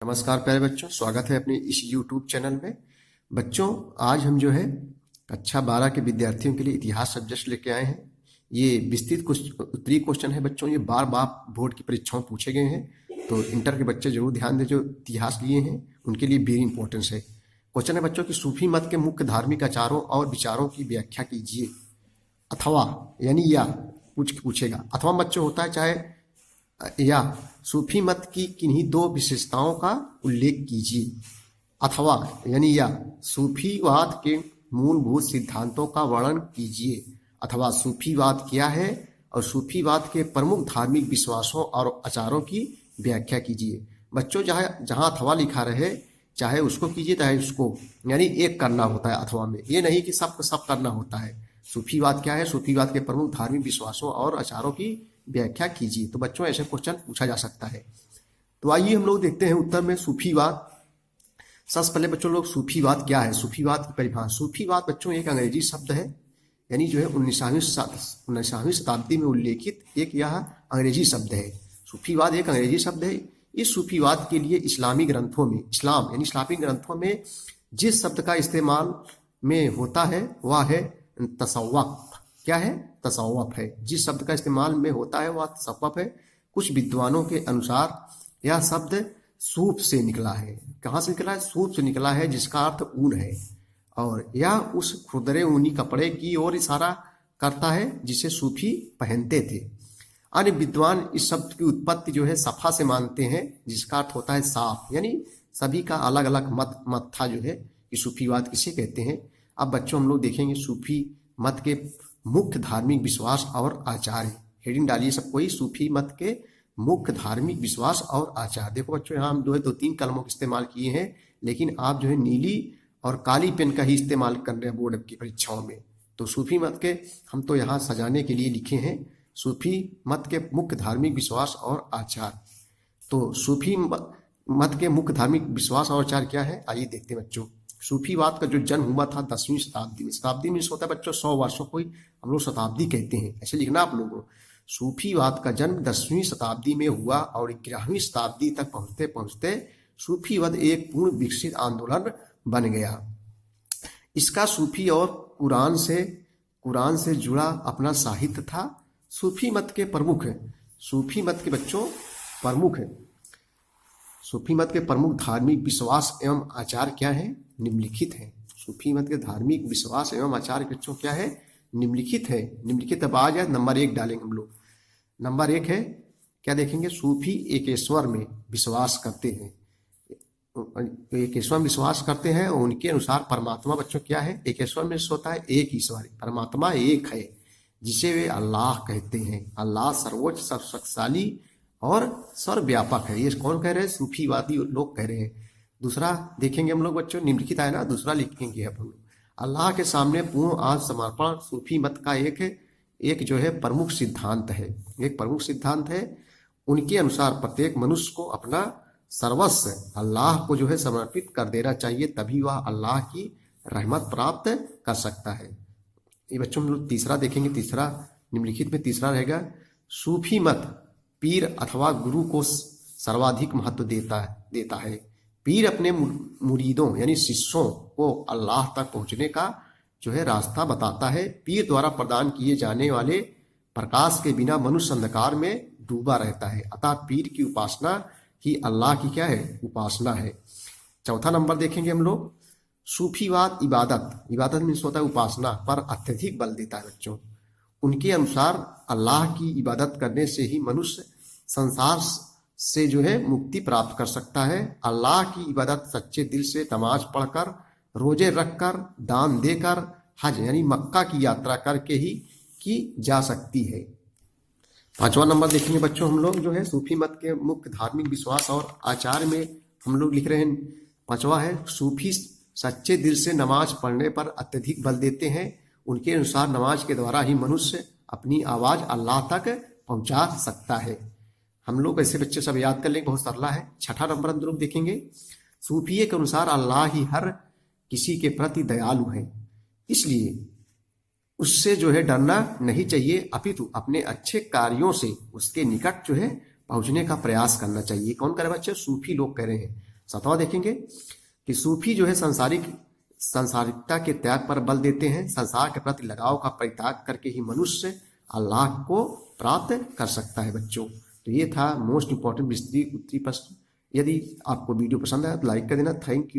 नमस्कार प्यारे बच्चों, स्वागत है अपने इस YouTube चैनल में। बच्चों, आज हम जो है कक्षा 12 के विद्यार्थियों के लिए इतिहास सब्जेक्ट लेके आए हैं। ये विस्तृत कुछ उत्तरीय क्वेश्चन है बच्चों, ये बार बार बोर्ड की परीक्षाओं में पूछे गए हैं, तो इंटर के बच्चे जरूर ध्यान दें। जो इतिहास लिए हैं उनके लिए वेरी इंपॉर्टेंस है। क्वेश्चन है बच्चों कि सूफी मत के मुख्य धार्मिक आचारों और विचारों की व्याख्या कीजिए। अथवा यानी या पूछेगा। अथवा बच्चों होता है चाहे या सूफी मत की किन्हीं दो विशेषताओं का उल्लेख कीजिए। अथवा यानी या सूफीवाद के मूलभूत सिद्धांतों का वर्णन कीजिए। अथवा सूफीवाद क्या है और सूफीवाद के प्रमुख धार्मिक विश्वासों और आचारों की व्याख्या कीजिए। बच्चों, जहां अथवा लिखा रहे चाहे उसको कीजिए चाहे उसको, यानी एक करना होता है अथवा में, ये नहीं कि सब करना होता है। सूफीवाद क्या है, सूफीवाद के प्रमुख धार्मिक विश्वासों और आचारों की व्याख्या कीजिए। तो बच्चों ऐसे क्वेश्चन पूछा जा सकता है। तो आइए हम लोग देखते हैं उत्तर में सूफीवाद। सबसे पहले बच्चों लोग सूफीवाद क्या है, सूफीवाद की परिभाषा। सूफीवाद बच्चों एक अंग्रेजी शब्द है, यानी जो है 19वीं शताब्दी में उल्लेखित एक यह अंग्रेजी शब्द है। सूफीवाद एक अंग्रेजी शब्द है। इस सूफीवाद के लिए इस्लामी ग्रंथों में, इस्लाम यानी इस्लामिक ग्रंथों में जिस शब्द का इस्तेमाल में होता है वह है तसव्वुफ। क्या है? तसव्वुफ है। जिस शब्द का इस्तेमाल में होता है वह तसव्वुफ है। कुछ विद्वानों के अनुसार यह शब्द सूफ से निकला है। कहाँ से निकला है? सूफ से निकला है, जिसका अर्थ ऊन है, और यह उस खुरदरे ऊनी कपड़े की ओर इशारा करता है जिसे सूफी पहनते थे। अन्य विद्वान इस शब्द की उत्पत्ति जो है सफा से मानते हैं, जिसका अर्थ होता है साफ। यानी सभी का अलग अलग मत था जो है कि सूफीवाद किसे कहते हैं। अब बच्चों हम लोग देखेंगे सूफी मत के मुख्य धार्मिक विश्वास और आचार। हेडिंग डालिए सबको ही, सूफी मत के मुख्य धार्मिक विश्वास और आचार। देखो बच्चों, यहाँ हम 2-3 कलमों का इस्तेमाल किए हैं, लेकिन आप जो है नीली और काली पेन का ही इस्तेमाल कर रहे हैं बोर्ड की परीक्षाओं में। तो सूफी मत के हम तो यहाँ सजाने के लिए लिखे हैं सूफी मत के मुख्य धार्मिक विश्वास और आचार। तो सूफी मत के मुख्य धार्मिक विश्वास और आचार क्या है, आइए देखते हैं बच्चों। सूफीवाद का जो जन्म हुआ था 10वीं शताब्दी में। शताब्दी में होता है बच्चों 100 वर्षों को ही हम लोग शताब्दी कहते हैं, ऐसे लिखना आप लोगों। सूफीवाद का जन्म 10वीं शताब्दी में हुआ और 11वीं शताब्दी तक पहुंचते पहुंचते सूफीवाद एक पूर्ण विकसित आंदोलन बन गया। इसका सूफी और कुरान से जुड़ा अपना साहित्य था। सूफी मत के प्रमुख है, सूफी मत के बच्चों प्रमुख है, सूफी मत के प्रमुख धार्मिक विश्वास एवं आचार क्या है, निम्नलिखित है। सूफी मत के धार्मिक विश्वास एवं आचार बच्चों क्या है, निम्नलिखित है। निम्नलिखित अब आ जाए, नंबर 1 डालेंगे हम लोग। नंबर 1 है, क्या देखेंगे? सूफी एकेश्वर में विश्वास करते हैं। एकेश्वर में विश्वास करते हैं और उनके अनुसार परमात्मा बच्चों क्या है, एकेश्वर में होता है एक ईश्वर, परमात्मा एक है, जिसे वे अल्लाह कहते हैं। अल्लाह सर्वोच्च, सर्वशक्तिशाली और सर्वव्यापक है। ये कौन कह रहे हैं? सूफीवादी लोग कह रहे हैं। दूसरा देखेंगे हम लोग बच्चों, निम्नलिखित है ना, दूसरा लिखेंगे हम लोग। अल्लाह के सामने पूर्ण आत्म समर्पण सूफी मत का एक जो है प्रमुख सिद्धांत है, एक प्रमुख सिद्धांत है। उनके अनुसार प्रत्येक मनुष्य को अपना सर्वस्व अल्लाह को जो है समर्पित कर देना चाहिए, तभी वह अल्लाह की रहमत प्राप्त कर सकता है। ये बच्चों हम लोग तीसरा देखेंगे। तीसरा निम्नलिखित में तीसरा रहेगा, सूफी मत पीर अथवा गुरु को सर्वाधिक महत्व देता है। पीर अपने मुरीदों यानी शिष्यों को अल्लाह तक पहुंचने का जो है रास्ता बताता है। पीर द्वारा प्रदान किए जाने वाले प्रकाश के बिना मनुष्य अंधकार में डूबा रहता है, अतः पीर की उपासना ही अल्लाह की क्या है, उपासना है। चौथा नंबर देखेंगे हम लोग, सूफीवाद इबादत मीन्स होता है उपासना पर अत्यधिक बल देता है बच्चों। उनके अनुसार अल्लाह की इबादत करने से ही मनुष्य संसार से जो है मुक्ति प्राप्त कर सकता है। अल्लाह की इबादत सच्चे दिल से नमाज पढ़कर, रोजे रखकर, दान देकर, हज यानी मक्का की यात्रा करके ही की जा सकती है। पांचवा नंबर देखेंगे बच्चों हम लोग जो है सूफी मत के मुख्य धार्मिक विश्वास और आचार में हम लोग लिख रहे हैं। पांचवा है, सूफी सच्चे दिल से नमाज पढ़ने पर अत्यधिक बल देते हैं। उनके अनुसार नमाज के द्वारा ही मनुष्य अपनी आवाज अल्लाह तक पहुंचा सकता है। हम लोग ऐसे बच्चे सब याद कर लेंगे, बहुत सरला है। छठा नंबर हम लोग देखेंगे, सूफिये के अनुसार अल्लाह ही हर किसी के प्रति दयालु है, इसलिए उससे जो है डरना नहीं चाहिए, अपितु अपने अच्छे कार्यों से उसके निकट जो है पहुंचने का प्रयास करना चाहिए। कौन कह रहे बच्चे? सूफी लोग कह रहे हैं। 7वां देखेंगे कि सूफी जो है सांसारिकता के त्याग पर बल देते हैं। संसार के प्रति लगाव का परित्याग करके ही मनुष्य अल्लाह को प्राप्त कर सकता है बच्चों। तो ये था मोस्ट इंपॉर्टेंट विस्तृत उत्तरीय प्रश्न। यदि आपको वीडियो पसंद आया तो लाइक कर देना। Thank you.